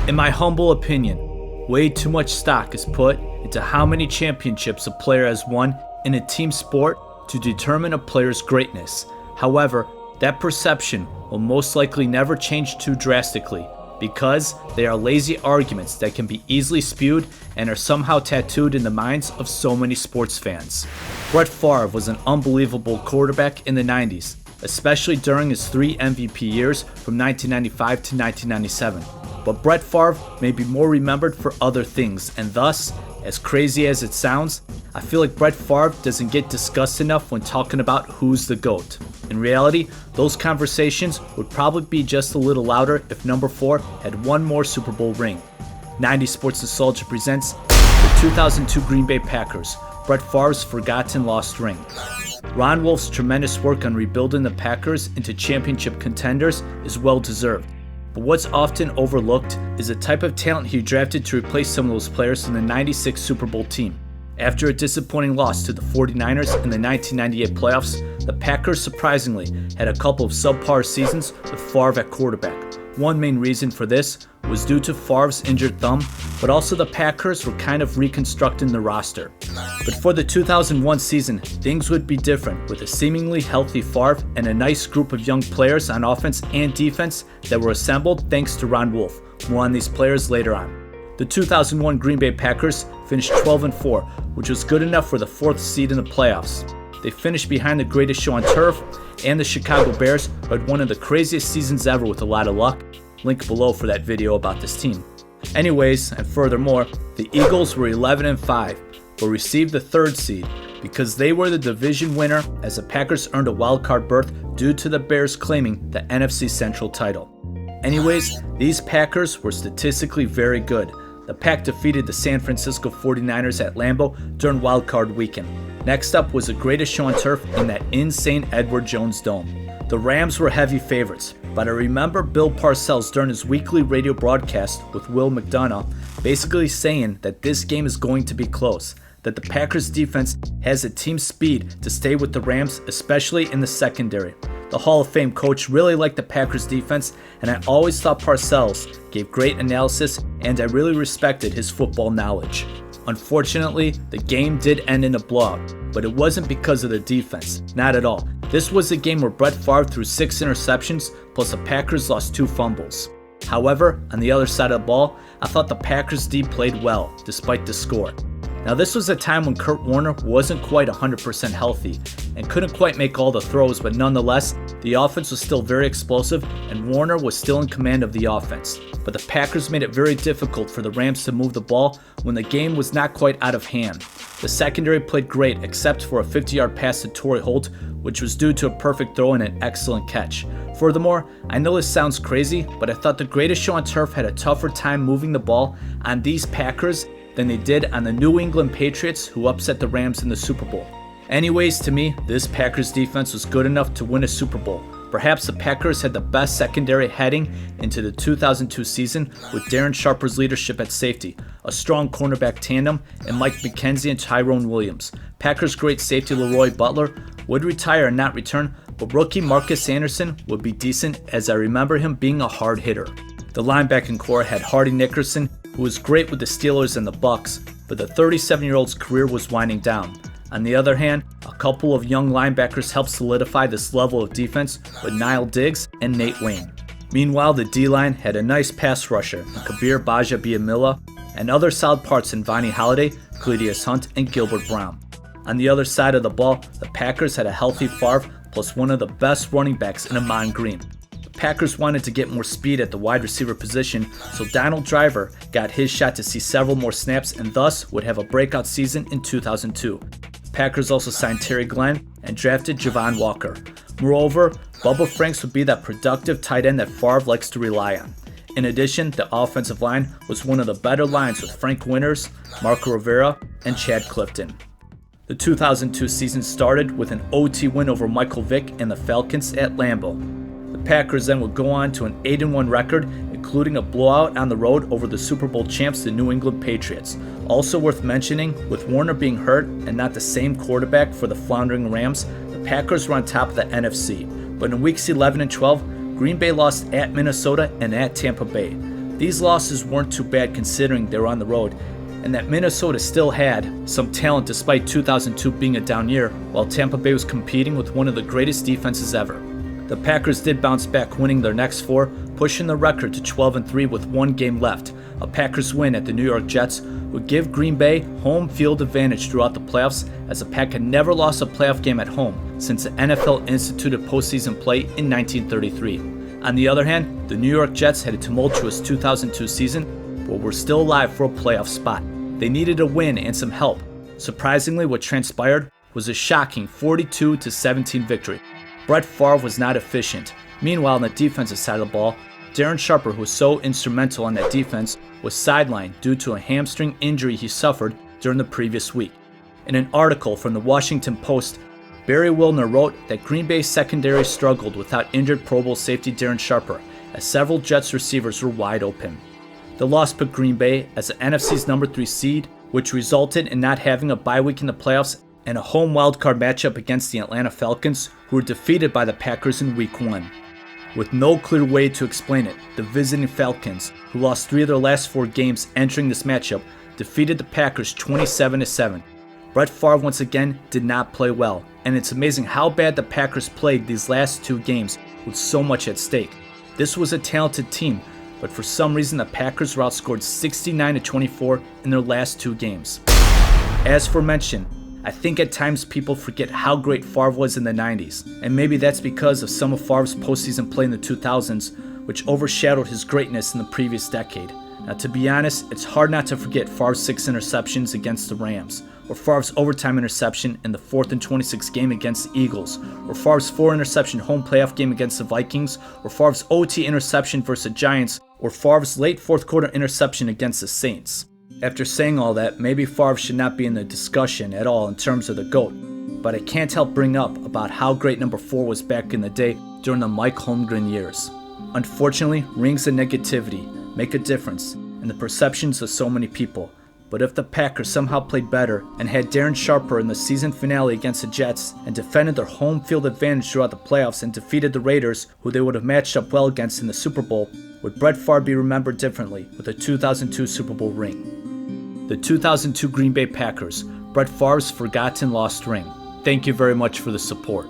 In my humble opinion, way too much stock is put into how many championships a player has won in a team sport to determine a player's greatness. However, that perception will most likely never change too drastically because they are lazy arguments that can be easily spewed and are somehow tattooed in the minds of so many sports fans. Brett Favre was an unbelievable quarterback in the 90s, especially during his 3 MVP years from 1995 to 1997. But Brett Favre may be more remembered for other things, and thus, as crazy as it sounds, I feel like Brett Favre doesn't get discussed enough when talking about who's the GOAT. In reality, those conversations would probably be just a little louder if number 4 had one more Super Bowl ring. 90 Sports Nostalgia presents the 2002 Green Bay Packers, Brett Favre's forgotten lost ring. Ron Wolf's tremendous work on rebuilding the Packers into championship contenders is well deserved. But what's often overlooked is the type of talent he drafted to replace some of those players in the 96 Super Bowl team. After a disappointing loss to the 49ers in the 1998 playoffs, the Packers surprisingly had a couple of subpar seasons with Favre at quarterback. One main reason for this was due to Favre's injured thumb, but also the Packers were kind of reconstructing the roster. But for the 2001 season, things would be different with a seemingly healthy Favre and a nice group of young players on offense and defense that were assembled thanks to Ron Wolf. More on these players later on. The 2001 Green Bay Packers finished 12-4, which was good enough for the 4th seed in the playoffs. They finished behind the greatest show on turf and the Chicago Bears, who had one of the craziest seasons ever with a lot of luck. Link below for that video about this team. Anyways, and furthermore, the Eagles were 11-5, but received the 3rd seed because they were the division winner as the Packers earned a wildcard berth due to the Bears claiming the NFC Central title. Anyways, these Packers were statistically very good. The Pack defeated the San Francisco 49ers at Lambeau during wildcard weekend. Next up was the greatest show on turf in that insane Edward Jones Dome. The Rams were heavy favorites, but I remember Bill Parcells during his weekly radio broadcast with Will McDonough basically saying that this game is going to be close, that the Packers defense has the team speed to stay with the Rams, especially in the secondary. The Hall of Fame coach really liked the Packers defense, and I always thought Parcells gave great analysis, and I really respected his football knowledge. Unfortunately, the game did end in a blowout, but it wasn't because of the defense, not at all. This was a game where Brett Favre threw 6 interceptions, plus the Packers lost 2 fumbles. However, on the other side of the ball, I thought the Packers D played well, despite the score. Now this was a time when Kurt Warner wasn't quite 100% healthy and couldn't quite make all the throws, but nonetheless, the offense was still very explosive and Warner was still in command of the offense. But the Packers made it very difficult for the Rams to move the ball when the game was not quite out of hand. The secondary played great except for a 50-yard pass to Torrey Holt, which was due to a perfect throw and an excellent catch. Furthermore, I know this sounds crazy, but I thought the greatest show on turf had a tougher time moving the ball on these Packers than they did on the New England Patriots, who upset the Rams in the Super Bowl. Anyways, to me, this Packers defense was good enough to win a Super Bowl. Perhaps the Packers had the best secondary heading into the 2002 season with Darren Sharper's leadership at safety, a strong cornerback tandem, and Mike McKenzie and Tyrone Williams. Packers great safety Leroy Butler would retire and not return, but rookie Marcus Anderson would be decent, as I remember him being a hard hitter. The linebacking core had Hardy Nickerson, who was great with the Steelers and the Bucks, but the 37-year-old's career was winding down. On the other hand, a couple of young linebackers helped solidify this level of defense with Niall Diggs and Nate Wayne. Meanwhile, the D-line had a nice pass rusher in Kabir Baja-Biamila and other solid parts in Vonnie Holliday, Cledius Hunt, and Gilbert Brown. On the other side of the ball, the Packers had a healthy Favre plus one of the best running backs in Amon Green. Packers wanted to get more speed at the wide receiver position, so Donald Driver got his shot to see several more snaps and thus would have a breakout season in 2002. Packers also signed Terry Glenn and drafted Javon Walker. Moreover, Bubba Franks would be that productive tight end that Favre likes to rely on. In addition, the offensive line was one of the better lines with Frank Winters, Marco Rivera, and Chad Clifton. The 2002 season started with an OT win over Michael Vick and the Falcons at Lambeau. The Packers then would go on to an 8-1 record, including a blowout on the road over the Super Bowl champs, the New England Patriots. Also worth mentioning, with Warner being hurt and not the same quarterback for the floundering Rams, the Packers were on top of the NFC. But in weeks 11 and 12, Green Bay lost at Minnesota and at Tampa Bay. These losses weren't too bad considering they were on the road, and that Minnesota still had some talent despite 2002 being a down year, while Tampa Bay was competing with one of the greatest defenses ever. The Packers did bounce back, winning their next 4, pushing the record to 12-3 with 1 game left. A Packers win at the New York Jets would give Green Bay home field advantage throughout the playoffs, as the Pack had never lost a playoff game at home since the NFL instituted postseason play in 1933. On the other hand, the New York Jets had a tumultuous 2002 season, but were still alive for a playoff spot. They needed a win and some help. Surprisingly, what transpired was a shocking 42-17 victory. Brett Favre was not efficient. Meanwhile, on the defensive side of the ball, Darren Sharper, who was so instrumental on that defense, was sidelined due to a hamstring injury he suffered during the previous week. In an article from the Washington Post, Barry Wilner wrote that Green Bay's secondary struggled without injured Pro Bowl safety Darren Sharper, as several Jets receivers were wide open. The loss put Green Bay as the NFC's number 3 seed, which resulted in not having a bye week in the playoffs and a home wildcard matchup against the Atlanta Falcons, who were defeated by the Packers in Week 1. With no clear way to explain it, the visiting Falcons, who lost 3 of their last 4 games entering this matchup, defeated the Packers 27-7. Brett Favre once again did not play well, and it's amazing how bad the Packers played these last 2 games with so much at stake. This was a talented team, but for some reason the Packers were outscored 69-24 in their last 2 games. As aforementioned, I think at times people forget how great Favre was in the 90s, and maybe that's because of some of Favre's postseason play in the 2000s, which overshadowed his greatness in the previous decade. Now, to be honest, it's hard not to forget Favre's 6 interceptions against the Rams, or Favre's overtime interception in the 4th and 26 game against the Eagles, or Favre's 4 interception home playoff game against the Vikings, or Favre's OT interception versus the Giants, or Favre's late 4th quarter interception against the Saints. After saying all that, maybe Favre should not be in the discussion at all in terms of the GOAT, but I can't help bring up about how great number 4 was back in the day during the Mike Holmgren years. Unfortunately, rings and negativity make a difference in the perceptions of so many people, but if the Packers somehow played better and had Darren Sharper in the season finale against the Jets and defended their home field advantage throughout the playoffs and defeated the Raiders, who they would have matched up well against in the Super Bowl, would Brett Favre be remembered differently with a 2002 Super Bowl ring? The 2002 Green Bay Packers, Brett Favre's forgotten lost ring. Thank you very much for the support.